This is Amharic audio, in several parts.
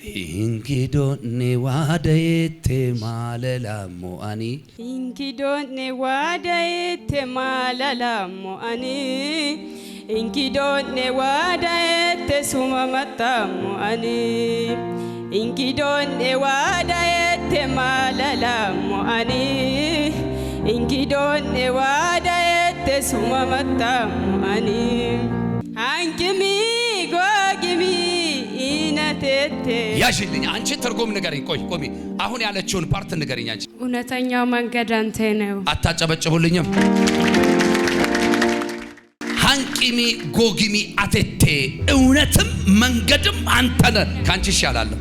Inkidonne waadayette malalammo ani. Inkidonne waadayette malalammo ani. Inkidonne waadayette sumamatammo ani. Inkidonne waadayette malalammo ani. Inkidonne waadayette sumamatammo ani. Ankimi gogimi inatete. ያሽልኝ አንቺ ትርጉም ንገሪኝ። ቆሚ አሁን ያለችውን ፓርት ንገሪኝ አንቺ። እውነተኛው መንገድ አንተ ነው። አታጨበጭቡልኝም? ሃንቂሚ ጎጊሚ አቴቴ እውነትም መንገድም አንተ ነህ። ካንቺ ይሻላለሁ።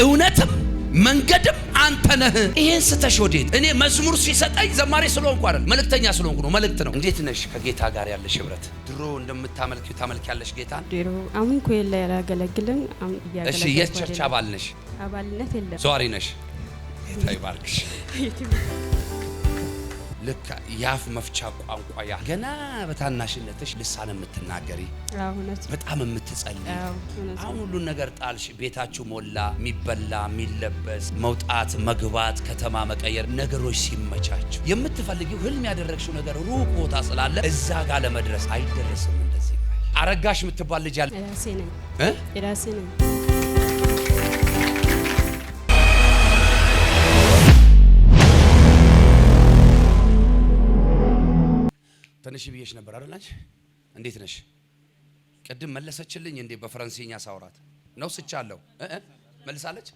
እውነትም መንገድም አንተ ነህ። ይሄን ስተሽ ወዴት? እኔ መዝሙር ሲሰጠኝ ዘማሪ ስለሆንኩ አይደል፣ መልእክተኛ ስለሆንኩ ነው። መልእክት ነው። እንዴት ነሽ ከጌታ ጋር ያለሽ ህብረት? ድሮ እንደምታመልኪው ታመልኪያለሽ ጌታን? ድሮ አሁን ኮይላ ያላገለግልን አሁን እሺ፣ የቸርች አባል ነሽ? አባልነት የለም። ዟሪ ነሽ? ጌታ ይባርክሽ። ልክ ያፍ መፍቻ ቋንቋ ያ ገና በታናሽነትሽ ልሳን የምትናገሪ በጣም የምትጸልይ አሁን ሁሉን ነገር ጣልሽ። ቤታችሁ ሞላ፣ የሚበላ የሚለበስ፣ መውጣት መግባት፣ ከተማ መቀየር፣ ነገሮች ሲመቻችሁ የምትፈልጊው ህልም ያደረግሽው ነገር ሩቅ ቦታ ስላለ እዛ ጋር ለመድረስ አይደረስም። እንደዚህ አረጋሽ የምትባል ልጅ አለ። ራሴ ነኝ። ተነሽ ብዬሽ ነበር አይደል? እንዴት ነሽ? ቅድም መለሰችልኝ እንዴ በፈረንሳይኛ ሳውራት ነው ስቻለሁ። መልሳለች።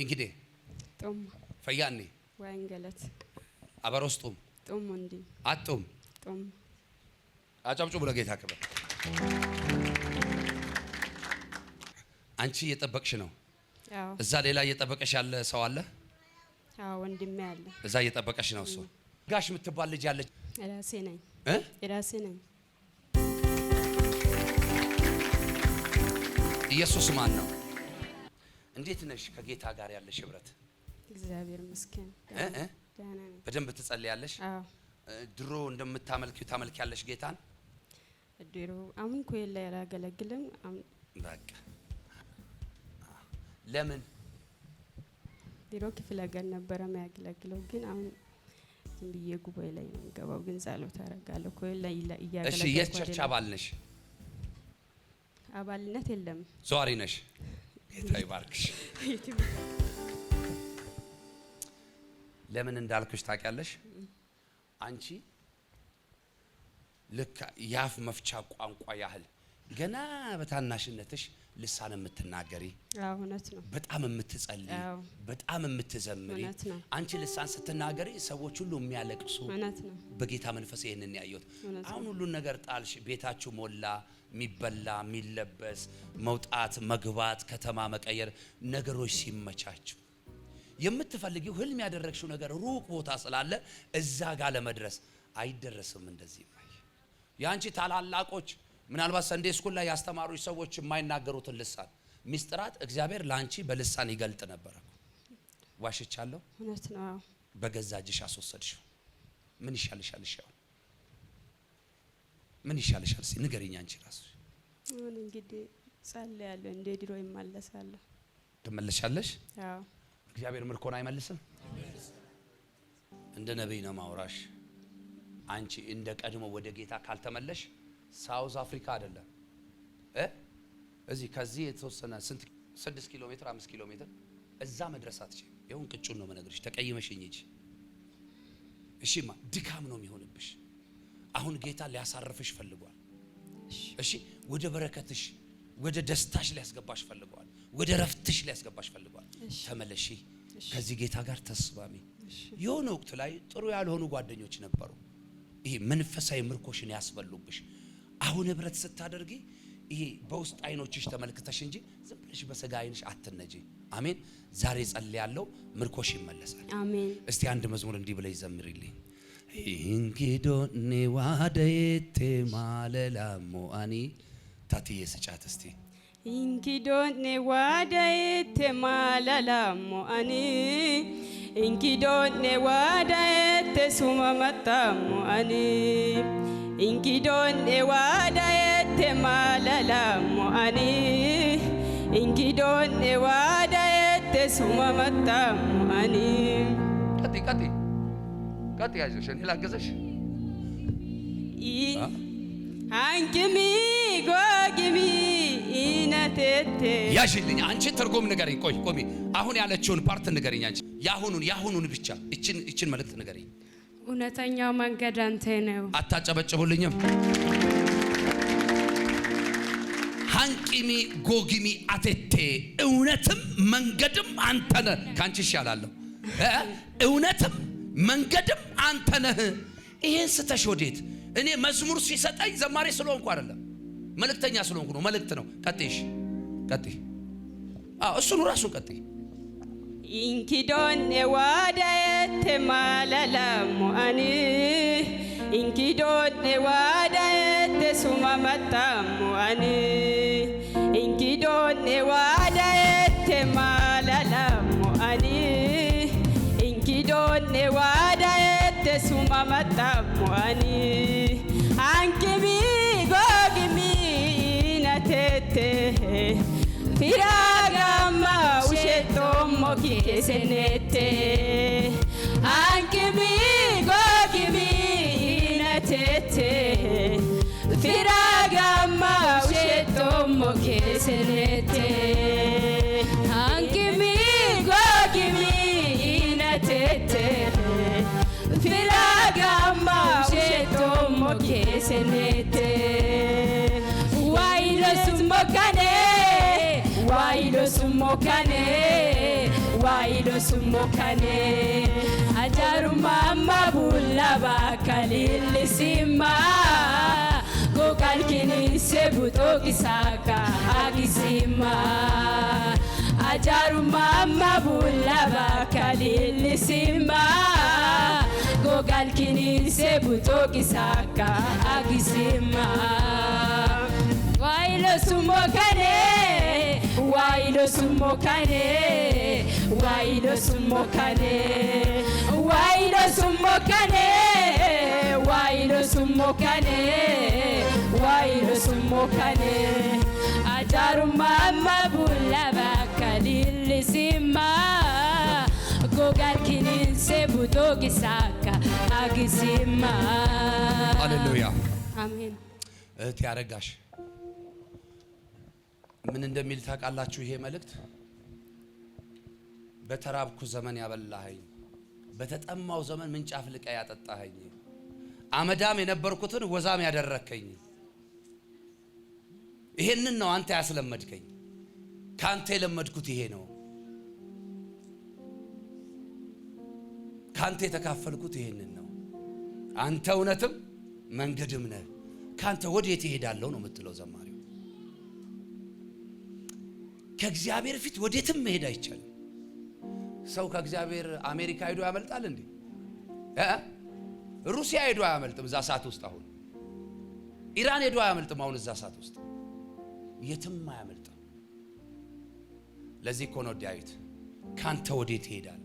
እንግዲህ ጦም ፈያኔ ወንገለት አበሮስጡም ጦም እንዴ አጡም ጦም አጫብጩ ብሎ ጌታ ክብር። አንቺ እየጠበቅሽ ነው። እዛ ሌላ እየጠበቀሽ ያለ ሰው አለ። ወንድሜ አለ እዛ እየጠበቀሽ ነው። እሱ ጋሽ የምትባል ልጅ አለች። ራሴ ነኝ። ራሴ ነኝ። ኢየሱስ ማን ነው? እንዴት ነሽ ከጌታ ጋር ያለሽ ህብረት? እግዚአብሔር ይመስገን። ደህና ነኝ። በደንብ ትጸልያለሽ? ድሮ እንደምታመልኪው ታመልኪያለሽ ጌታን? ድሮ አሁን ኮይላ ያላገለግልን በቃ ለምን? ድሮ ክፍለ ሀገር ነበረ የሚያገለግለው ግን አሁን ብዬ ጉባኤ ላይ ነው ገባው። ግን ጸሎት አደርጋለሁ። ኮይላ እያገለገለ። እሺ፣ የቸርች አባል ነሽ? አባልነት የለም። ዟሪ ነሽ? ጌታ ይባርክሽ። ለምን እንዳልኩሽ ታውቂያለሽ? አንቺ ልክ ያፍ መፍቻ ቋንቋ ያህል ገና በታናሽነትሽ ልሳን የምትናገሪ እውነት ነው። በጣም የምትጸልይ በጣም የምትዘምሪ አንቺ ልሳን ስትናገሪ ሰዎች ሁሉ የሚያለቅሱ በጌታ መንፈስ ይሄንን ያዩት። አሁን ሁሉን ነገር ጣልሽ። ቤታችሁ ሞላ፣ የሚበላ የሚለበስ፣ መውጣት መግባት፣ ከተማ መቀየር፣ ነገሮች ሲመቻችሁ የምትፈልጊው ህልም ያደረግሽው ነገር ሩቅ ቦታ ስላለ እዛ ጋር ለመድረስ አይደረስም። እንደዚህ ያንቺ ታላላቆች ምናልባት ሰንዴ ስኩል ላይ ያስተማሩሽ ሰዎች የማይናገሩትን ልሳን ሚስጥራት እግዚአብሔር ላንቺ በልሳን ይገልጥ ነበር። ዋሽቻለሁ? እውነት ነው። በገዛ እጅሽ አስወሰድሽው። ምን ይሻልሻል? ምን ይሻልሻል? ንገሪኝ አንቺ ራስሽ። ምን እንግዲህ ጸልያለሁ፣ እንደ ድሮ ይመለሳለሁ። ትመለሻለሽ? አዎ። እግዚአብሔር ምርኮን አይመልስም። እንደ ነብይ ነው ማውራሽ። አንቺ እንደ ቀድሞ ወደ ጌታ ካልተመለሽ ሳውዝ አፍሪካ አይደለም እዚህ ከዚህ የተወሰነ 6 ኪሎ ሜትር 5 ኪሎ ሜትር እዛ መድረስ አትችይም። ይሁን ቅጩን ነው መነግርሽ። ተቀይመሽኝ እንጂ እሺማ ድካም ነው የሚሆንብሽ። አሁን ጌታ ሊያሳርፍሽ ፈልጓል። እሺ ወደ በረከትሽ ወደ ደስታሽ ሊያስገባሽ ፈልጓል። ወደ ረፍትሽ ሊያስገባሽ ፈልጓል። ተመለሺ። ከዚህ ጌታ ጋር ተስማሚ። የሆነ ወቅት ላይ ጥሩ ያልሆኑ ጓደኞች ነበሩ። ይሄ መንፈሳዊ ምርኮሽን ያስበሉብሽ። አሁን ህብረት ስታደርጊ ይሄ በውስጥ አይኖችሽ ተመልክተሽ እንጂ ዝም ብለሽ በስጋ አይንሽ አትነጂ። አሜን። ዛሬ ጸልያለሁ፣ ምርኮሽ ይመለሳል። አሜን። እስቲ አንድ መዝሙር እንዲህ ብለሽ ዘምሪልኝ። እንኪዶኔ ዋደየቴ ማለላሞ አኒ ታትዬ ስጫት እስቲ። እንኪዶኔ ዋደየቴ ማለላሞ አኒ እንኪዶኔ ዋደየቴ ሱመመታሞ አኒ Inkidonne waadayette malalamu ani እንግዶን ዋዳየት ሱማመጣም አኒ ቀጥ ያይዞሽ እኔ ላገዘሽ አንኪሚ ጎጊሚ ኢነቴቴ ያሽልኝ አንቺ ትርጉም ንገሪኝ። ቆሚ አሁን ያለችውን ፓርት ንገሪኝ። አንቺ ያሁኑን ብቻ እችን መልእክት ንገሪኝ። እውነተኛው መንገድ አንተ ነው። አታጨበጭቡልኝም? አንቂሚ ጎጊሚ አቴቴ እውነትም መንገድም አንተ ነህ። ካንቺ ይሻላለሁ። እውነትም መንገድም አንተ ነህ። ይሄን ስተሽ ወዴት? እኔ መዝሙር ሲሰጠኝ ዘማሪ ስለሆንኩ አይደለም፣ መልእክተኛ ስለሆንኩ ነው። መልእክት ነው። ቀጥይ። እሱን ራሱን ቀጥይ። ኢንኪዶን ዋዳየት ማላላሙ አኒ ኢንኪዶን ዋዳየት ሱማመጣሙ አኒ ኢንኪዶን ዋዳየት ማላላሙ አኒ ኢንኪዶን ዋዳየት ሱማመጣሙ አኒ አንኪሚ ጎጊሚ ነቴቴ ፊራጋማ ውሸቶሞ ኪኬሴኔቴ አንኪሚ ጎጊሚ ነቴቴ ፊራጋማ ውሸቶሞ ኪኬሴኔቴ አንኪሚ ጎጊሚ ነቴቴ ፊራጋማ ውሸቶሞ ኪኬሴኔቴ wailo sumokane ajaru mama bulla bakalili simma gokal kini sebuto kisaka agisima ajaru mama bulla bakalili simma gokal kini sebuto kisaka agisima wailo sumokane wailo sumokane wailo sumokane wailo sumokane wailo sumokane wailo sumokane ajaru mama bulla bakalili simma gogal kinin sebuto gisaka agisima ሃሌሉያ አሜን። እህት ያረጋሽ ምን እንደሚል ታውቃላችሁ? ይሄ መልእክት በተራብኩ ዘመን ያበላኸኝ፣ በተጠማው ዘመን ምንጭ አፍልቀ ያጠጣኸኝ፣ አመዳም የነበርኩትን ወዛም ያደረከኝ፣ ይሄንን ነው አንተ ያስለመድከኝ። ካንተ የለመድኩት ይሄ ነው። ካንተ የተካፈልኩት ይሄንን ነው። አንተ እውነትም መንገድም ነህ። ካንተ ወዴት እሄዳለሁ ነው የምትለው ዘማሪው። ከእግዚአብሔር ፊት ወዴትም መሄድ አይቻልም። ሰው ከእግዚአብሔር አሜሪካ ሄዶ ያመልጣል እንዴ? ሩሲያ ሄዶ አያመልጥም እዛ ሰዓት ውስጥ። አሁን ኢራን ሄዶ አያመልጥም አሁን እዛ ሰዓት ውስጥ። የትም አያመልጥም። ለዚህ እኮ ነው ዳዊት ካንተ ወዴት እሄዳለሁ?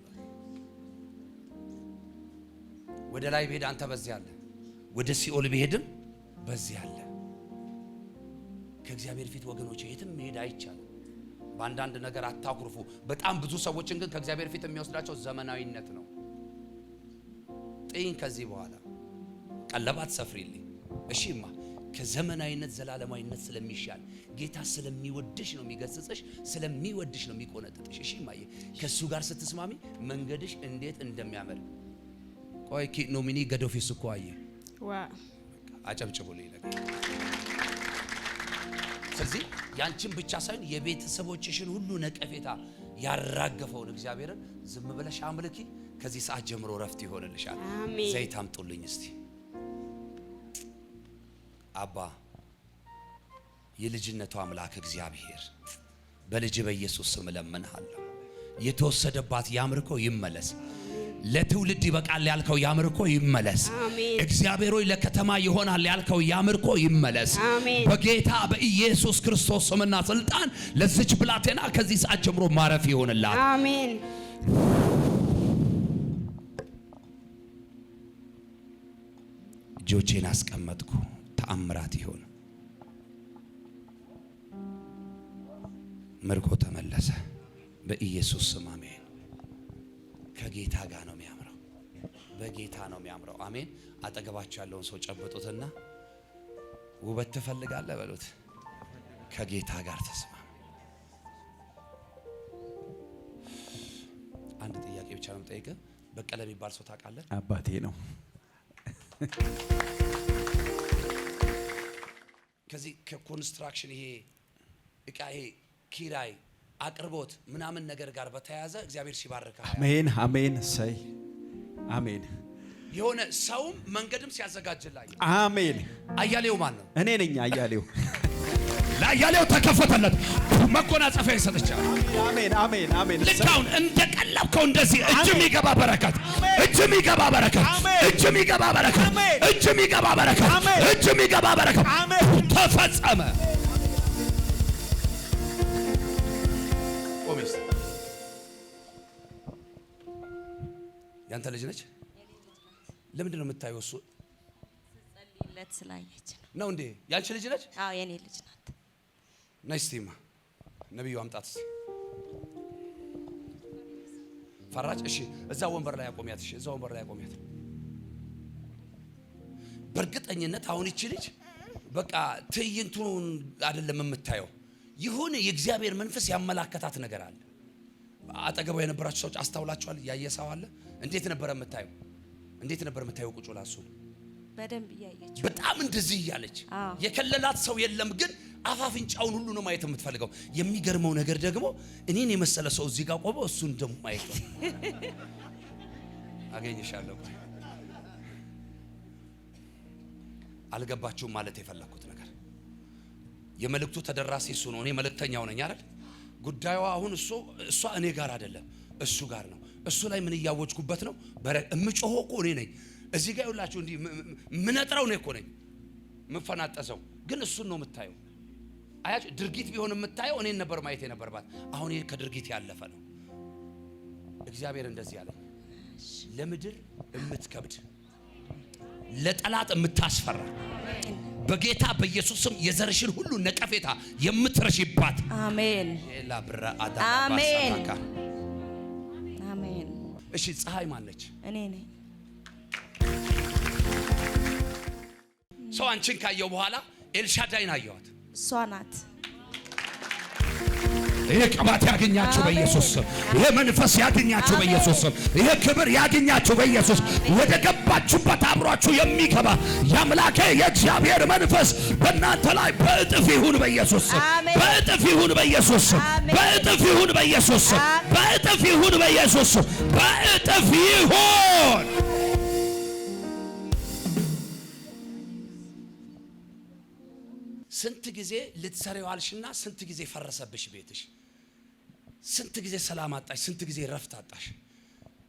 ወደ ላይ ብሄድ አንተ በዚህ አለ፣ ወደ ሲኦል ብሄድም በዚህ አለ። ከእግዚአብሔር ፊት ወገኖች የትም መሄድ አይቻልም። በአንዳንድ ነገር አታኩርፉ። በጣም ብዙ ሰዎችን ግን ከእግዚአብሔር ፊት የሚወስዳቸው ዘመናዊነት ነው። ጥይን ከዚህ በኋላ ቀለባት ሰፍሪልኝ። እሺማ ከዘመናዊነት ዘላለማዊነት ስለሚሻል ጌታ ስለሚወድሽ ነው የሚገስጽሽ፣ ስለሚወድሽ ነው የሚቆነጥጥሽ። እሺማ ከሱ ጋር ስትስማሚ መንገድሽ እንዴት እንደሚያመር ቆይ ኖሚኒ ገዶፊስ እኮ አየ ዋ አጨብጭቡልኝ ለጌታ። ስለዚህ ያንቺን ብቻ ሳይሆን የቤተሰቦችሽን ሁሉ ነቀፌታ ያራገፈውን እግዚአብሔርን ዝም ብለሽ አምልኪ። ከዚህ ሰዓት ጀምሮ ረፍት ይሆንልሻል። ዘይት አምጡልኝ እስቲ። አባ የልጅነቱ አምላክ እግዚአብሔር በልጅ በኢየሱስ ስም እለምንሃለሁ። የተወሰደባት ያምርኮ ይመለስ። ለትውልድ ይበቃል ያልከው ያምርኮ ይመለስ። እግዚአብሔር ሆይ ለከተማ ይሆናል ያልከው ያምርኮ ይመለስ። በጌታ በኢየሱስ ክርስቶስ ስምና ስልጣን ለዚች ብላቴና ከዚህ ሰዓት ጀምሮ ማረፍ ይሆንላት። አሜን። እጆቼን አስቀመጥኩ። ተአምራት ይሁን። ምርኮ ተመለሰ በኢየሱስ ስም አሜን። ከጌታ ጋር ነው የሚያምረው፣ በጌታ ነው የሚያምረው። አሜን። አጠገባችሁ ያለውን ሰው ጨብጡትና ውበት ትፈልጋለህ በሉት። ከጌታ ጋር ተስማማ። አንድ ጥያቄ ብቻ ነው የምጠይቅህ። በቀለ የሚባል ሰው ታውቃለህ? አባቴ ነው። ከዚህ ከኮንስትራክሽን ይሄ እቃ ይሄ ኪራይ አቅርቦት ምናምን ነገር ጋር በተያያዘ እግዚአብሔር ሲባርካ አሜን አሜን ሰይ አሜን። የሆነ ሰውም መንገድም ሲያዘጋጅልህ አሜን። አያሌው ማን ነው? እኔ ነኝ አያሌው። ለአያሌው ተከፈተለት መጎናጸፊያ ይሰጥቻል። አሜን አሜን አሜን። ልካውን እንደቀለብከው እንደዚህ እጅ የሚገባ በረከት፣ እጅ የሚገባ በረከት፣ እጅ የሚገባ በረከት፣ እጅ የሚገባ በረከት፣ እጅ የሚገባ በረከት ተፈጸመ። ቆሜስ ያንተ ልጅ ነች? ለምንድን ነው የምታየው? እሱ ጸልይለት ስላየች ነው እንዴ? ያንቺ ልጅ ነች? አዎ የኔ ልጅ ናት። ነስቲማ ነብዩ አምጣት ፈራጭ። እሺ እዛ ወንበር ላይ አቆሚያት። እሺ እዛ ወንበር ላይ አቆሚያት። በእርግጠኝነት አሁን ይቺ ልጅ በቃ ትዕይንቱን አይደለም የምታየው፣ ይሁን የእግዚአብሔር መንፈስ ያመላከታት ነገር አለ። አጠገቧ የነበራችሁ ሰዎች አስተውላችኋል? ያየ ሰው አለ? እንዴት ነበር የምታየው? እንዴት ነበር የምታየው? ቁጭ ብላ እሱ በደንብ እያየች በጣም እንደዚህ እያለች የከለላት ሰው የለም፣ ግን አፋፍንጫውን ሁሉ ነው ማየት የምትፈልገው። የሚገርመው ነገር ደግሞ እኔን የመሰለ ሰው እዚህ ጋር ቆመ፣ እሱን ደግሞ ማየት ነው። አገኘሻለሁ። አልገባችሁም ማለት የፈለኩት ነገር የመልእክቱ ተደራሲ እሱ ነው። እኔ መልእክተኛው ነኝ አይደል? ጉዳዩ አሁን እሷ እኔ ጋር አይደለም፣ እሱ ጋር ነው። እሱ ላይ ምን እያወጅኩበት ነው? እምጮኸው እኮ እኔ ነኝ። እዚህ ጋር ይውላችሁ እንዲህ ምነጥረው እኔ እኮ ነኝ፣ ምፈናጠሰው። ግን እሱን ነው የምታየው። አያችሁ፣ ድርጊት ቢሆን የምታየው እኔን ነበር ማየት የነበረባት። አሁን ይሄ ከድርጊት ያለፈ ነው። እግዚአብሔር እንደዚህ ያለ ለምድር የምትከብድ ለጠላት የምታስፈራ በጌታ በኢየሱስ ስም የዘርሽን ሁሉ ነቀፌታ የምትረሽባት አሜን አሜን አሜን። እሺ ፀሐይ ማነች? እኔ ነኝ። ሰው አንቺን ካየው በኋላ ኤልሻዳይን አየዋት። እሷ ናት። ይሄ ቅባት ያገኛችሁ በኢየሱስ ስም። ይሄ መንፈስ ያገኛችሁ በኢየሱስ ስም። ይሄ ክብር ያገኛችሁ በኢየሱስ ወደ ገባችሁበት አብሯችሁ የሚገባ የአምላኬ የእግዚአብሔር መንፈስ በእናንተ ላይ በእጥፍ ይሁን በኢየሱስ ስም። በእጥፍ ይሁን በኢየሱስ ስም። በእጥፍ ይሁን በኢየሱስ ስም። በእጥፍ ይሁን በኢየሱስ ስም። በእጥፍ ይሁን። ስንት ጊዜ ልትሰሪው አልሽና ስንት ጊዜ ፈረሰብሽ ቤትሽ? ስንት ጊዜ ሰላም አጣሽ? ስንት ጊዜ ረፍት አጣሽ?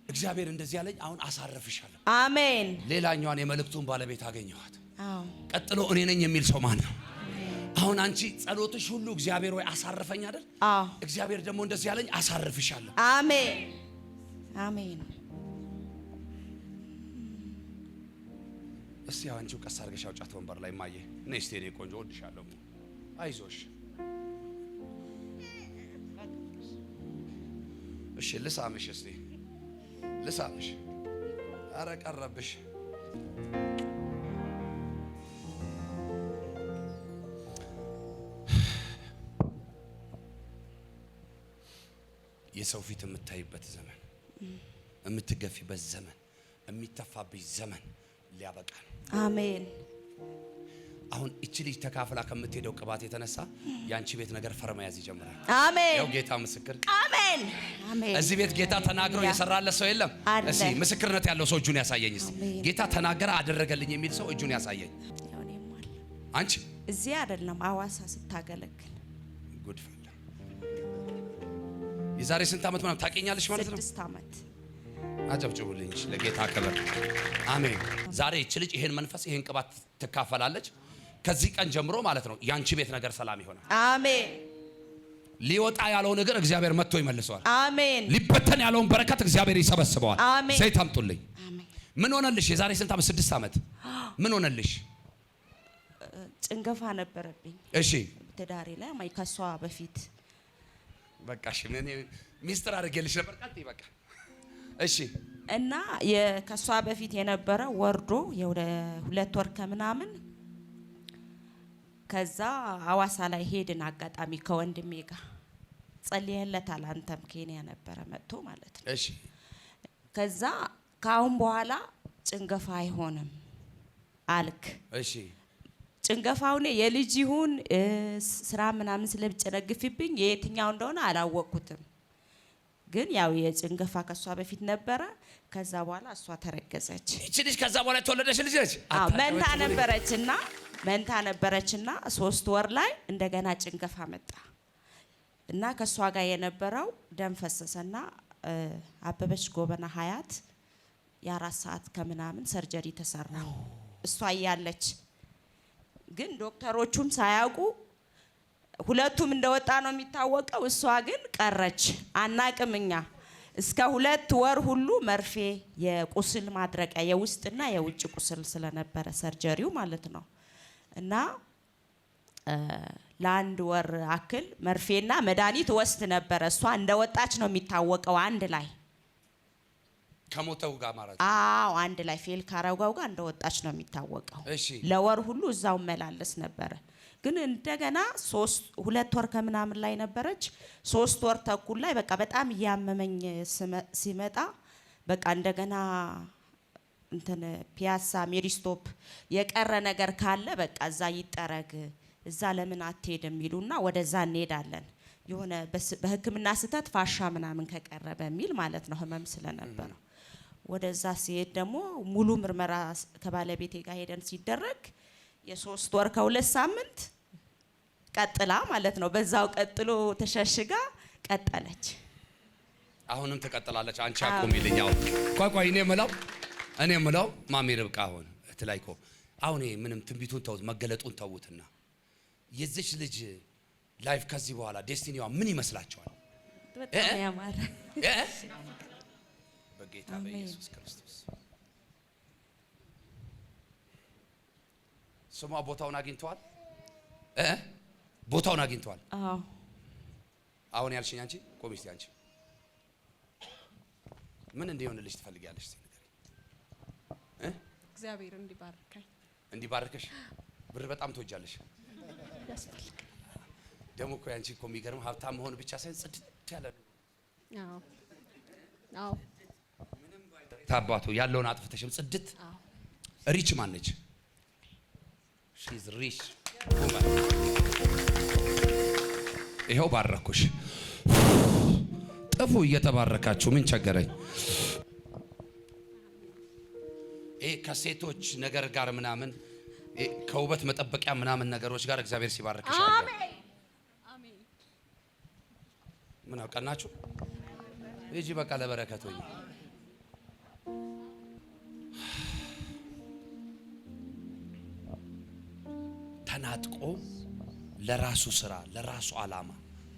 እግዚአብሔር እንደዚህ ያለኝ አሁን አሳርፍሻለሁ። አሜን። ሌላኛዋን የመልእክቱን ባለቤት አገኘኋት። አዎ። ቀጥሎ እኔ ነኝ የሚል ሰው ማን ነው? አሁን አንቺ ጸሎትሽ ሁሉ እግዚአብሔር ወይ አሳርፈኝ አይደል? አዎ። እግዚአብሔር ደግሞ እንደዚህ ያለኝ አሳርፍሻለሁ። አሜን አሜን። እስቲ አንቺው ቀስ አድርገሽ አውጫት ወንበር ላይ ማየ ነይ እስቲ። እኔ ቆንጆ ወድሻለሁ። አይዞሽ። እሺ ልሳምሽ፣ እስቲ ልሳምሽ። አረ ቀረብሽ። የሰው ፊት የምታይበት ዘመን፣ የምትገፊበት ዘመን፣ የሚተፋብሽ ዘመን ሊያበቃ ነው። አሜን። አሁን እቺ ልጅ ተካፍላ ከምትሄደው ቅባት የተነሳ ያንቺ ቤት ነገር ፈርመያዝ ይጀምራል። አሜን። ያው ጌታ ምስክር። አሜን አሜን። እዚህ ቤት ጌታ ተናግሮ የሰራለት ሰው የለም? እስቲ ምስክርነት ያለው ሰው እጁን ያሳየኝ። እስቲ ጌታ ተናገረ አደረገልኝ የሚል ሰው እጁን ያሳየኝ። አንቺ እዚህ አይደለም አዋሳ ስታገለግል ጉድ ፈላ። የዛሬ ስንት ዓመት ማለት ታውቂኛለሽ ማለት ነው? 6 ዓመት። አጨብጭቡልኝ ለጌታ ክብር። አሜን። ዛሬ እቺ ልጅ ይሄን መንፈስ ይሄን ቅባት ትካፈላለች። ከዚህ ቀን ጀምሮ ማለት ነው ያንቺ ቤት ነገር ሰላም ይሆናል። አሜን። ሊወጣ ያለው ነገር እግዚአብሔር መጥቶ ይመልሰዋል። አሜን። ሊበተን ያለውን በረከት እግዚአብሔር ይሰበስበዋል። አሜን። ዘይት አምጡልኝ። አሜን። ምን ሆነልሽ? የዛሬ ስንት ዓመት? 6 ዓመት። ምን ሆነልሽ? ጭንገፋ ነበረብኝ። እሺ። ትዳሬ ላይ ከሷ በፊት በቃ እሺ ምን ሚስጥር አድርጌልሽ ነበር ቀጥይ በቃ እሺ እና ከሷ በፊት የነበረ ወርዶ የሁለት ወር ከምናምን ከዛ ሐዋሳ ላይ ሄድን አጋጣሚ ከወንድሜ ጋር ጸልየለታል አንተም ኬንያ ነበረ መጥቶ ማለት ነው እሺ ከዛ ካሁን በኋላ ጭንገፋ አይሆንም አልክ እሺ ጭንገፋውኔ የልጅ ይሁን ስራ ምናምን ስለጨነግፍብኝ የትኛው እንደሆነ አላወቅኩትም ግን ያው የጭንገፋ ከሷ በፊት ነበረ ከዛ በኋላ እሷ ተረገዘች እቺ ልጅ ከዛ በኋላ ተወለደች ልጅ ነች መንታ ነበረችና 3 ወር ላይ እንደገና ጭንገፋ መጣ እና ከሷ ጋር የነበረው ደም ፈሰሰና አበበች ጎበና ሀያት የ4 ሰዓት ከምናምን ሰርጀሪ ተሰራ እሷ ያለች ግን ዶክተሮቹም ሳያውቁ ሁለቱም እንደወጣ ነው የሚታወቀው እሷ ግን ቀረች አናቅምኛ እስከ 2 ወር ሁሉ መርፌ የቁስል ማድረቂያ የውስጥና የውጭ ቁስል ስለነበረ ሰርጀሪው ማለት ነው እና ለ1 ወር አክል መርፌና መድኃኒት ወስድ ነበር እሷ እንደወጣች ነው የሚታወቀው አንድ ላይ ከሞተው ጋር ማለት አዎ አንድ ላይ ፌል ካረጋው ጋር እንደወጣች ነው የሚታወቀው እሺ ለወር ሁሉ እዛው መላለስ ነበር ግን እንደገና 2 ወር ከምናምን ላይ ነበረች 3 ወር ተኩል ላይ በቃ በጣም ያመመኝ ሲመጣ በቃ እንደገና እንትን ፒያሳ ሜሪስቶፕ የቀረ ነገር ካለ በቃ እዛ ይጠረግ እዛ ለምን አትሄድም ይሉና ወደዛ እንሄዳለን የሆነ በህክምና ስተት ፋሻ ምናምን ከቀረ በሚል ማለት ነው ህመም ስለነበረ ወደዛ ሲሄድ ደግሞ ሙሉ ምርመራ ከባለቤቴ ጋር ሄደን ሲደረግ የ3 ወር ከ2 ሳምንት ቀጥላ ማለት ነው በዛው ቀጥሎ ተሸሽጋ ቀጠለች አሁንም ተቀጥላለች አንቺ አቆም ይልኛው ቆይ እኔ የምለው ማሚ ርብቃ አሁን እትላይኮ አሁን ምንም ትንቢቱን ተውት መገለጡን ተውትና የዚች ልጅ ላይፍ ከዚህ በኋላ ዴስቲኒዋ ምን ይመስላችኋል በጣም ያማረ በጌታ በኢየሱስ ክርስቶስ ስሟ ቦታውን አግኝተዋል ቦታውን አግኝተዋል አዎ አሁን ያልሽኝ አንቺ ቆም እስቲ አንቺ ምን እንዲሆንልሽ ትፈልጊያለሽ እስቲ ንገሪ እግዚአብሔር እንዲባርከሽ ብር በጣም ትወጃለሽ ያስፈልግ ደሞ እኮ ያንቺ እኮ የሚገርም ሀብታም መሆን ብቻ ሳይሆን ጽድት ያለ አዎ ታባቱ ያለውን አጥፍተሽም ጽድት ሪች ማነች ሺዝ ሪች ይሄው ባረኩሽ ጥፉ እየተባረካችሁ ምን ቸገረኝ ከሴቶች ነገር ጋር ምናምን ከውበት መጠበቂያ ምናምን ነገሮች ጋር እግዚአብሔር ሲባረክሽ አሜን ምን አቀናችሁ እጂ በቃ ለበረከት ሆይ ተናጥቆ ለራሱ ስራ ለራሱ ዓላማ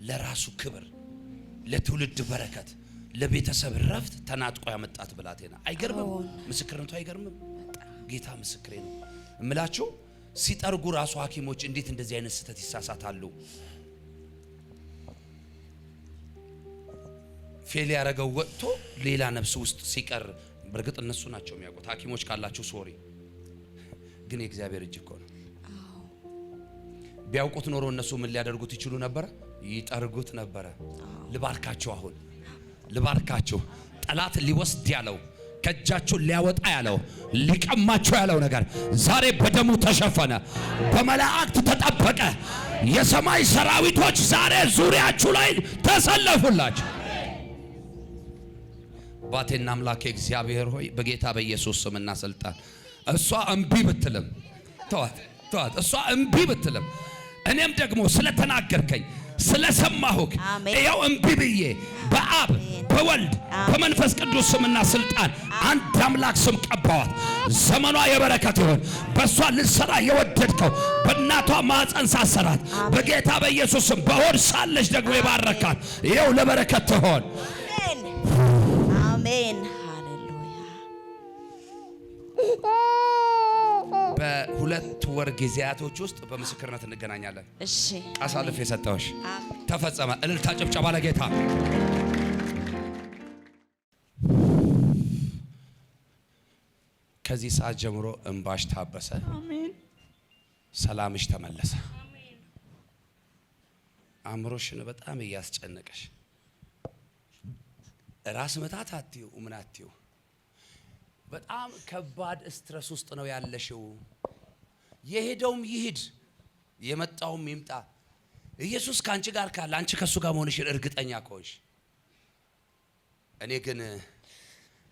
ለራሱ ክብር ለትውልድ በረከት ለቤተሰብ ረፍት ተናጥቆ ያመጣት ብላቴና አይገርምም ምስክርነቱ አይገርምም ጌታ ምስክሬ ነው እምላችሁ ሲጠርጉ ራሱ ሐኪሞች እንዴት እንደዚህ አይነት ስተት ይሳሳታሉ ፌል ያረጋው ወጥቶ ሌላ ነፍስ ውስጥ ሲቀር በርግጥ እነሱ ናቸው የሚያውቁት ሐኪሞች ካላችሁ ሶሪ ግን የእግዚአብሔር እጅ እኮ ነው ቢያውቁት ኖሮ እነሱ ምን ሊያደርጉት ይችሉ ነበር ይጠርጉት ነበር ልባርካችሁ አሁን ልባርካችሁ ጠላት ሊወስድ ያለው ከእጃችሁ ሊያወጣ ያለው ሊቀማችሁ ያለው ነገር ዛሬ በደሙ ተሸፈነ በመላእክት ተጠበቀ የሰማይ ሰራዊቶች ዛሬ ዙሪያችሁ ላይ ተሰለፉላችሁ ባቴና አምላክ እግዚአብሔር ሆይ በጌታ በኢየሱስ ስምና ስልጣን እሷ እምቢ ብትልም ተዋት እሷ እምቢ ብትልም እኔም ደግሞ ስለተናገርከኝ ስለሰማሁክ ይኸው እምቢ ብዬ በአብ በወልድ በመንፈስ ቅዱስ ስምና ስልጣን አንድ አምላክ ስም ቀባዋት ዘመኗ የበረከት ይሁን በሷ ልሰራ የወደድከው በእናቷ ማህፀን ሳሰራት በጌታ በኢየሱስ ስም በሆድ ሳለች ደግሞ የባረካት ይኸው ለበረከት ትሆን አሜን ሃሌሉያ በ2 ወር ጊዜያቶች ውስጥ በምስክርነት እንገናኛለን። እሺ አሳልፍ የሰጠውሽ አሜን። ተፈጸመ። እልልታ ጭብጨባ ለጌታ። ከዚህ ሰዓት ጀምሮ እንባሽ ታበሰ። አሜን። ሰላምሽ ተመለሰ። አእምሮሽን በጣም እያስጨነቀሽ ራስ መታት አትዩ ምን አትዩ በጣም ከባድ ስትረስ ውስጥ ነው ያለሽው። የሄደውም ይሂድ የመጣውም ይምጣ ኢየሱስ ካንቺ ጋር ካለ አንቺ ከሱ ጋር መሆንሽን እርግጠኛ ከሆንሽ፣ እኔ ግን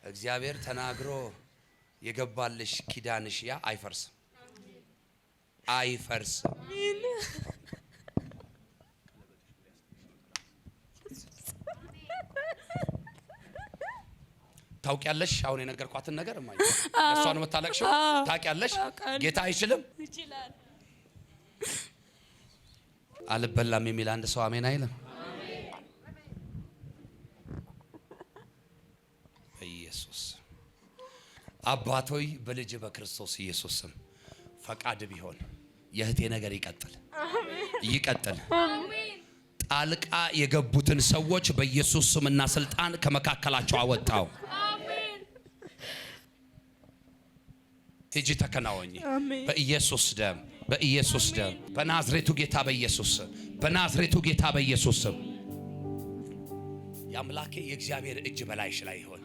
እግዚአብሔር ተናግሮ የገባልሽ ኪዳንሽ ያ አይፈርስም፣ አይፈርስም። ታውቂያለሽ አሁን የነገርኳትን ነገር እማዬ እሷ ነው የምታለቅሽው። ታውቂያለሽ ጌታ አይችልም ይችላል። አልበላም የሚል አንድ ሰው አሜን አይልም? ኢየሱስ አባቶይ በልጅ በክርስቶስ ኢየሱስ ስም ፈቃድ ቢሆን የእህቴ ነገር ይቀጥል፣ ይቀጥል። ጣልቃ የገቡትን ሰዎች በኢየሱስ ስምና ስልጣን ከመካከላቸው አወጣው። ሂጂ ተከናወኝ በኢየሱስ ደም፣ በኢየሱስ ደም፣ በናዝሬቱ ጌታ በኢየሱስ ስም፣ በናዝሬቱ ጌታ በኢየሱስ ስም። የአምላኬ የእግዚአብሔር እጅ በላይሽ ላይ ይሆን።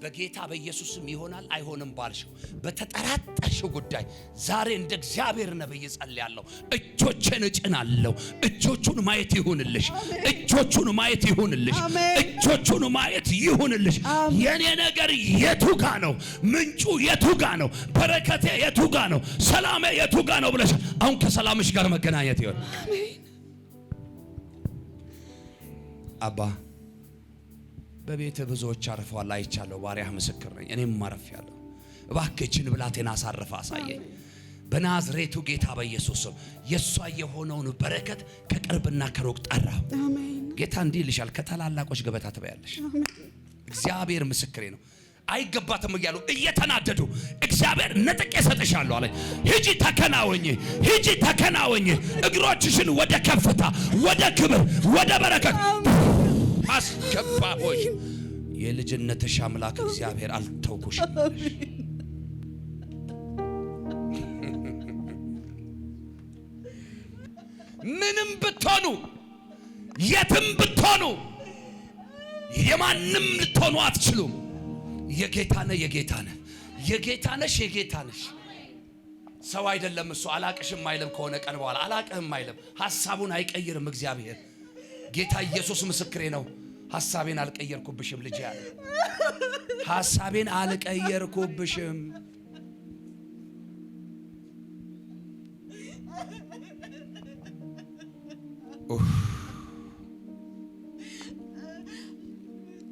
በጌታ በኢየሱስ ስም ይሆናል አይሆንም ባልሽው በተጠራጠርሽው ጉዳይ ዛሬ እንደ እግዚአብሔር ነብይ ጸልያለሁ። እጆቼን እጭናለሁ። እጆቹን ማየት ይሁንልሽ። እጆቹን ማየት ይሁንልሽ። እጆቹን ማየት ይሁንልሽ። የኔ ነገር የቱጋ ነው? ምንጩ የቱጋ ነው? በረከቴ የቱጋ ነው? ሰላሜ የቱጋ ነው ብለሻል። አሁን ከሰላምሽ ጋር መገናኘት ይሁን። አባ በቤት ብዙዎች አርፈዋል አይቻለሁ። ባሪያህ ምስክር ነኝ። እኔም አርፌያለሁ። እባክህን ብላቴና አሳርፈ አሳየኝ በናዝሬቱ ጌታ በኢየሱስ ስም። የሷ የሆነውን በረከት ከቅርብና ከሩቅ ጠራው። ጌታ እንዲህ ይልሻል፣ ከታላላቆች ገበታ ትበያለሽ። እግዚአብሔር ምስክሬ ነው። አይገባትም እያሉ እየተናደዱ እግዚአብሔር ነጥቄ እሰጥሻለሁ አለኝ። ሂጂ ተከናወኝ፣ ሂጂ ተከናወኝ። እግሮችሽን ወደ ከፍታ፣ ወደ ክብር፣ ወደ በረከት አስገባሁሽ። የልጅነትሽ አምላክ እግዚአብሔር አልተውኩሽም። ምንም ብትሆኑ የትም ብትሆኑ የማንም ልትሆኑ አትችሉም። የጌታ ነህ፣ የጌታ ነህ፣ የጌታ ነሽ፣ የጌታ ነሽ። ሰው አይደለም እሱ። አላቅሽም አይልም። ከሆነ ቀን በኋላ አላቅህም አይልም። ሐሳቡን አይቀይርም እግዚአብሔር። ጌታ ኢየሱስ ምስክሬ ነው። ሐሳቤን አልቀየርኩብሽም ልጅ ያለ ሐሳቤን አልቀየርኩብሽም። ኡፍ